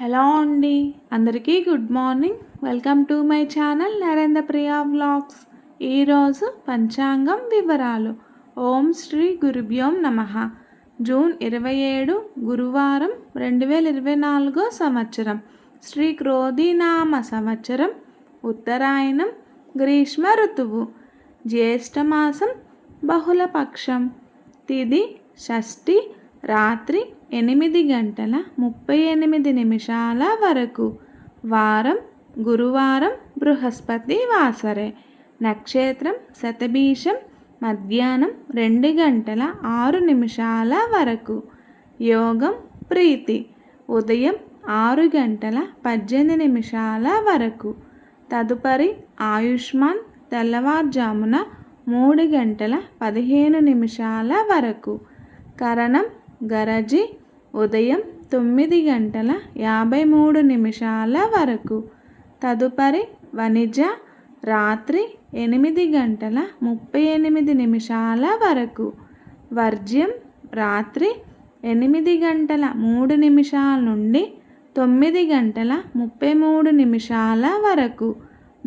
Hello అండి, అందరికీ good morning. Welcome to my channel Narendra Priya vlogs. ఈరోజు పంచాంగం వివరాలు. ఓం శ్రీ గురుభ్యోం నమః. జూన్ 27 గురువారం 2024 సంవత్సరం. శ్రీ క్రోధీనామ సంవత్సరం, ఉత్తరాయణం, గ్రీష్మ ఋతువు, జ్యేష్ఠమాసం, బహుళపక్షం, తిథి షష్ఠి, రాత్రి 8:38 వరకు. వారం గురువారం, బృహస్పతి వాసరే. నక్షత్రం శతభిషం, మధ్యాహ్నం 2:06 వరకు. యోగం ప్రీతి, ఉదయం 6:18 వరకు. తదుపరి ఆయుష్మాన్, తెల్లవారుజామున 3:15 వరకు. కరణం గరజి, ఉదయం 9:53 వరకు. తదుపరి వనిజ, రాత్రి 8:38 వరకు. వర్జ్యం రాత్రి 8:03 నుండి 9:33 వరకు.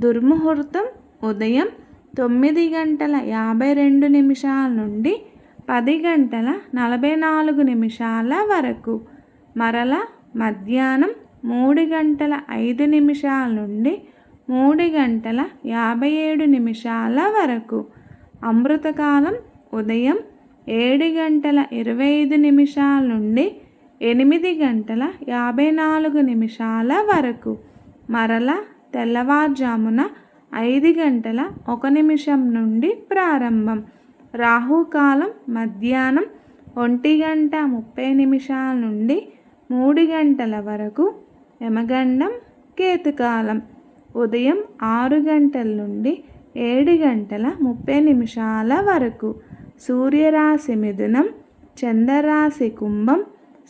దుర్ముహూర్తం ఉదయం 9:52 నుండి 10:44 వరకు. మరల మధ్యాహ్నం 3:05 నుండి 3:57 వరకు. అమృతకాలం ఉదయం 7:25 నుండి 8:54 వరకు. మరల తెల్లవారుజామున 5:01 నుండి ప్రారంభం. రాహుకాలం మధ్యాహ్నం 1:30 నుండి 3 వరకు. యమగండం కేతుకాలం ఉదయం 6 నుండి 7:30 వరకు. సూర్యరాశి మిథునం, చంద్రరాశి కుంభం.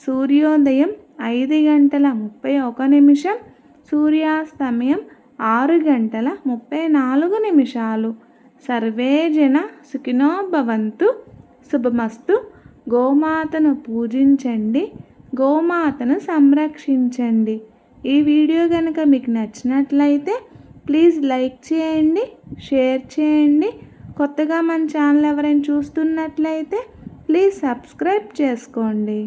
సూర్యోదయం 5:31, సూర్యాస్తమయం 6:34. సర్వే జన సుఖినో భవంతు. శుభమస్తు. గోమాతను పూజించండి, గోమాతను సంరక్షించండి. ఈ వీడియో కనుక మీకు నచ్చినట్లయితే ప్లీజ్ లైక్ చేయండి, షేర్ చేయండి. కొత్తగా మన ఛానల్ ఎవరైనా చూస్తున్నట్లయితే ప్లీజ్ సబ్స్క్రైబ్ చేసుకోండి.